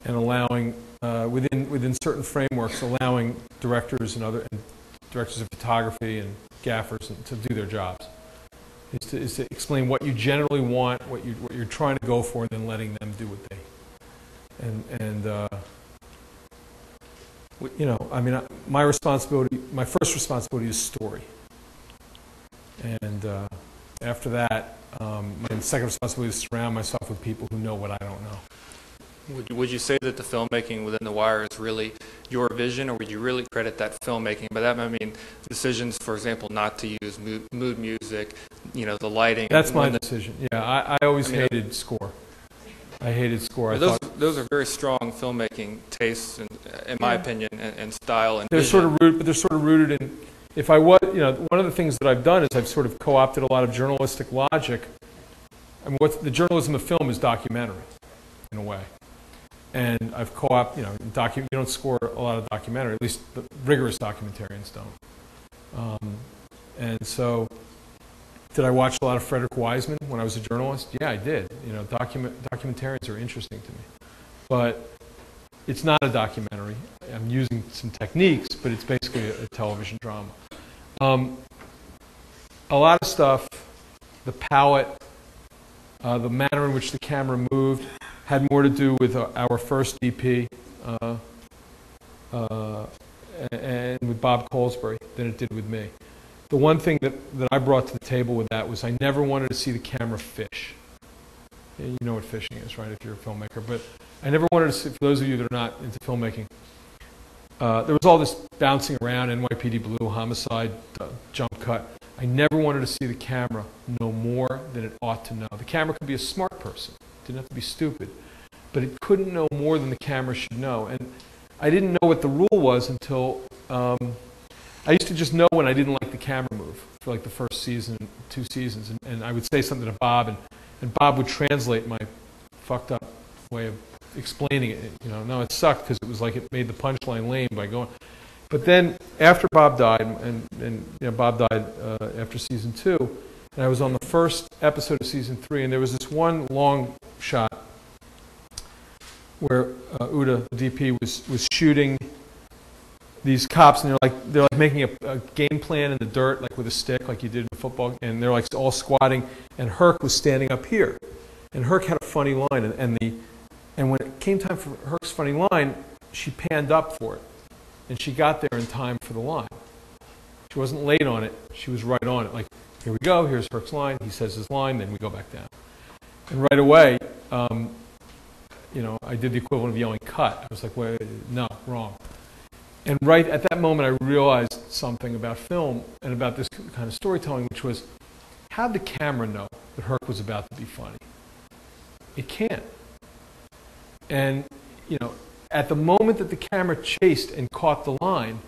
and allowing, within certain frameworks, allowing directors and directors of photography and gaffers to do their jobs. Is to explain what you generally want, what you're trying to go for, and then letting them do what they. You know, I mean, my first responsibility is story, and after that, my second responsibility is to surround myself with people who know what I don't know. Would you say that the filmmaking within The Wire is really your vision, or would you really credit that filmmaking? By that I mean decisions, for example, not to use mood music, you know, the lighting. That's my decision. Yeah, I always hated score. I hated score. Those are very strong filmmaking tastes, in my opinion, and style and they're vision. but they're sort of rooted in. If I was, you know, one of the things that I've done is I've sort of co-opted a lot of journalistic logic. I mean, the journalism of film is documentary, in a way. And I've co-opted, you know, you don't score a lot of documentary, at least the rigorous documentarians don't. And so, did I watch a lot of Frederick Wiseman when I was a journalist? Yeah, I did. You know, documentarians are interesting to me. But it's not a documentary. I'm using some techniques, but it's basically a television drama. A lot of stuff, the palette, the manner in which the camera moved, had more to do with our first DP and with Bob Colesbury than it did with me. The one thing that I brought to the table with that was I never wanted to see the camera fish. You know what fishing is, right, if you're a filmmaker. But I never wanted to see, for those of you that are not into filmmaking, there was all this bouncing around, NYPD Blue, homicide, jump cut. I never wanted to see the camera know more than it ought to know. The camera could be a smart person. It didn't have to be stupid. But it couldn't know more than the camera should know. And I didn't know what the rule was until I used to just know when I didn't like the camera move for like the first season, 2 seasons. And I would say something to Bob, and Bob would translate my fucked up way of explaining it. You know, no, it sucked because it was like it made the punchline lame by going. But then after Bob died, and you know, Bob died after season 2, and I was on the first episode of season 3, and there was this one long shot where Uda, the DP, was shooting these cops, and they're like making a game plan in the dirt, like with a stick, like you did in football, and they're like all squatting, and Herc was standing up here, and Herc had a funny line, and when it came time for Herc's funny line, she panned up for it, and she got there in time for the line. She wasn't late on it; she was right on it. Like, here we go, here's Herc's line. He says his line, then we go back down, and right away, you know, I did the equivalent of yelling "cut." I was like, "Wait, no, wrong." And right at that moment, I realized something about film and about this kind of storytelling, which was, how'd the camera know that Herc was about to be funny? It can't. And, you know, at the moment that the camera chased and caught the line,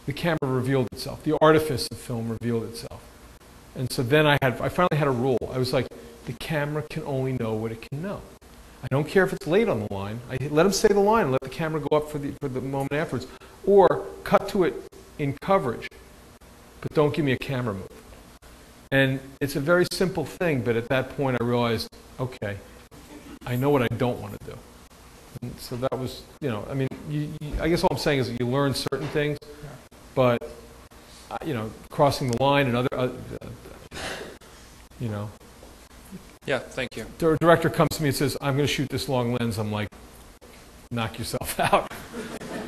the camera revealed itself. The artifice of film revealed itself. And so then I finally had a rule. I was like, the camera can only know what it can know. I don't care if it's late on the line. I let him say the line and let the camera go up for the moment afterwards. Or cut to it in coverage, but don't give me a camera move. And it's a very simple thing, but at that point I realized, okay, I know what I don't want to do. And so that was, you know, I mean, I guess all I'm saying is that you learn certain things, but, you know, crossing the line and other you know. Yeah, thank you. The director comes to me and says, I'm going to shoot this long lens. I'm like, knock yourself out.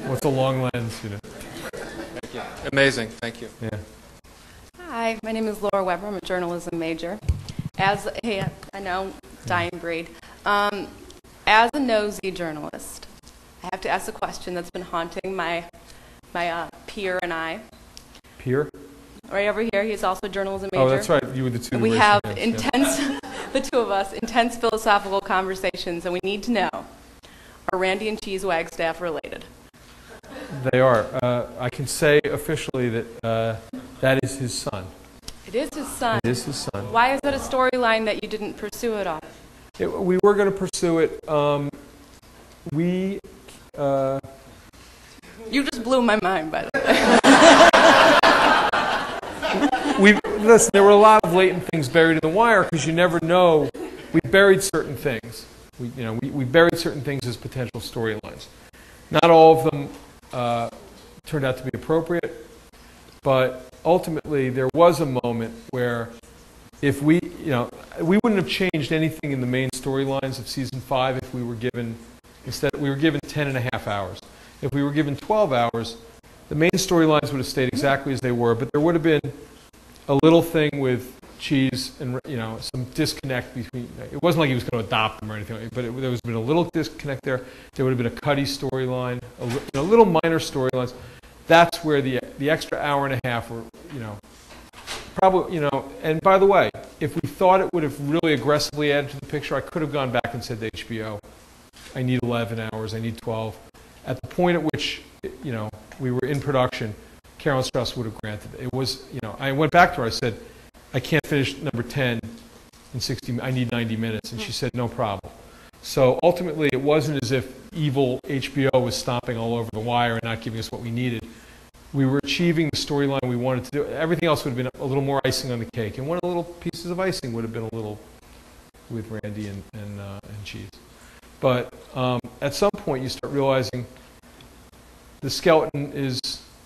What's a long lens, you know? Thank you. Amazing, thank you. Yeah. Hi, my name is Laura Weber. I'm a journalism major. I know, dying breed. As a nosy journalist, I have to ask a question that's been haunting my peer and I. Peer? Right over here, he's also a journalism major. Oh, that's right. You were the two. We have intense, the two of us, intense philosophical conversations, and we need to know, are Randy and Cheese Wagstaff related? They are. I can say officially that that is his son. It is his son. It is his son. Why is that a storyline that you didn't pursue at all? We were going to pursue it. You just blew my mind, by the way. Listen, there were a lot of latent things buried in The Wire because you never know. We buried certain things. We buried certain things as potential storylines. Not all of them turned out to be appropriate, but ultimately there was a moment where if we wouldn't have changed anything in the main storylines of season 5 if we were given 10.5 hours. If we were given 12 hours, the main storylines would have stayed exactly as they were, but there would have been a little thing with Cheese and some disconnect between. It wasn't like he was going to adopt them or anything, but there was been a little disconnect there. There would have been a Cuddy storyline, a little minor storylines. That's where the extra hour and a half, or probably And by the way, if we thought it would have really aggressively added to the picture, I could have gone back and said to HBO, I need 11 hours, I need 12. At the point at which we were in production, Carolyn Strauss would have granted it. It was I went back to her. I said, I can't finish number 10 in 60. I need 90 minutes, and she said no problem. So ultimately, it wasn't as if evil HBO was stomping all over the wire and not giving us what we needed. We were achieving the storyline we wanted to do. Everything else would have been a little more icing on the cake, and one of the little pieces of icing would have been a little with Randy and Cheese. But at some point, you start realizing the skeleton is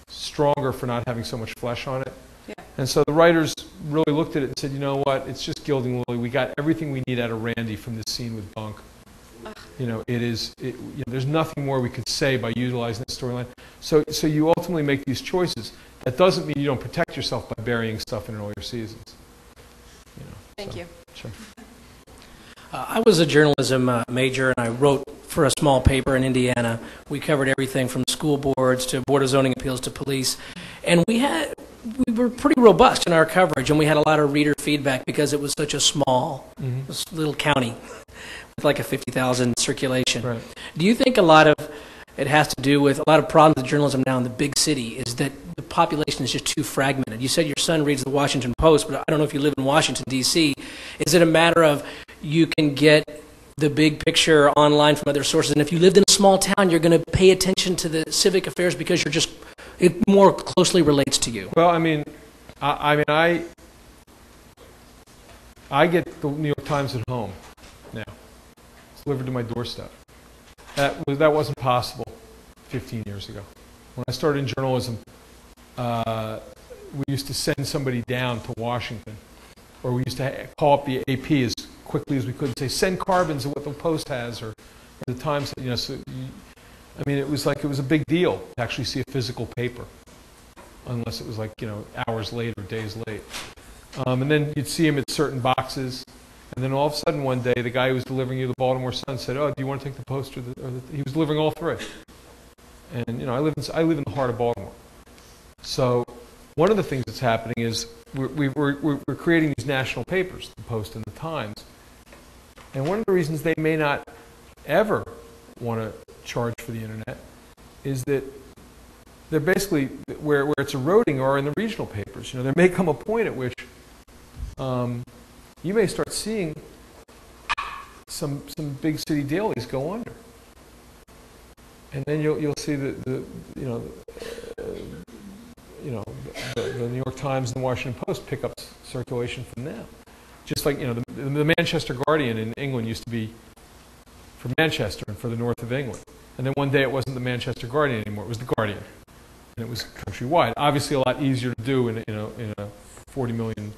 stronger for not having so much flesh on it. Yeah. And so the writers really looked at it and said, you know what, it's just Gilding Lily. We got everything we need out of Randy from this scene with Bunk. There's nothing more we could say by utilizing the storyline. So you ultimately make these choices. That doesn't mean you don't protect yourself by burying stuff in earlier seasons. Thank you. Sure. I was a journalism major, and I wrote for a small paper in Indiana. We covered everything from school boards to Board of Zoning Appeals to police. And we were pretty robust in our coverage, and we had a lot of reader feedback because it was such a small, little county with like a 50,000 circulation. Right. Do you think a lot of it has to do with a lot of problems with journalism now in the big city is that the population is just too fragmented? You said your son reads the Washington Post, but I don't know if you live in Washington, D.C. Is it a matter of you can get the big picture online from other sources, and if you lived in a small town, you're going to pay attention to the civic affairs because it more closely relates to you? Well, I get the New York Times at home now. It's delivered to my doorstep. That wasn't possible 15 years ago. When I started in journalism, we used to send somebody down to Washington, or we used to call up the AP as quickly as we could and say, send carbons of what the Post has, or the Times. It was a big deal to actually see a physical paper, unless it was hours late or days late. And then you'd see him at certain boxes, and then all of a sudden one day, the guy who was delivering you the Baltimore Sun said, "Oh, do you want to take the Post or the?" He was delivering all three. And I live in the heart of Baltimore, so one of the things that's happening is we're creating these national papers, the Post and the Times, and one of the reasons they may not ever want to charge for the internet is that they're basically where it's eroding are in the regional papers. There may come a point at which you may start seeing some big city dailies go under, and then you'll see the New York Times and the Washington Post pick up circulation from them. Just like the Manchester Guardian in England used to be for Manchester and for the north of England, and then one day it wasn't the Manchester Guardian anymore; it was the Guardian, and it was countrywide. Obviously, a lot easier to do in a 40 million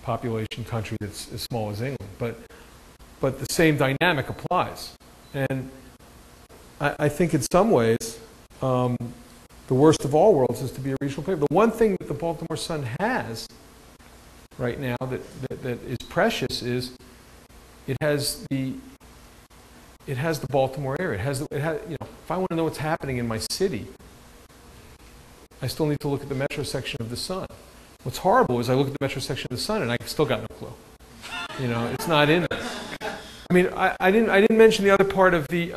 population country that's as small as England, but the same dynamic applies. And I think in some ways, the worst of all worlds is to be a regional paper. The one thing that the Baltimore Sun has right now that is precious is it has the Baltimore area. If I want to know what's happening in my city, I still need to look at the metro section of the Sun. What's horrible is I look at the metro section of the Sun and I still got no clue. It's not in there. I didn't mention the other part of the.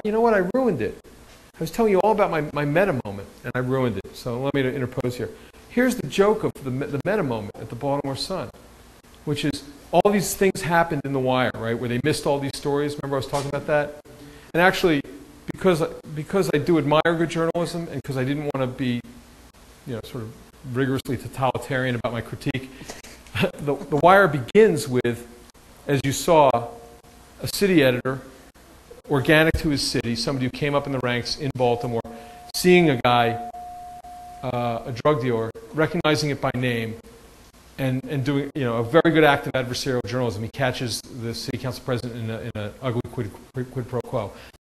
You know what? I ruined it. I was telling you all about my meta moment, and I ruined it. So let me interpose here. Here's the joke of the meta moment at the Baltimore Sun, which is all these things happened in The Wire, right, where they missed all these stories. Remember I was talking about that? And actually, because I do admire good journalism, and because I didn't want to be, sort of rigorously totalitarian about my critique, the Wire begins with, as you saw, a city editor, organic to his city, somebody who came up in the ranks in Baltimore, seeing a guy, a drug dealer, recognizing it by name, and doing a very good act of adversarial journalism. He catches the city council president in an ugly quid pro quo.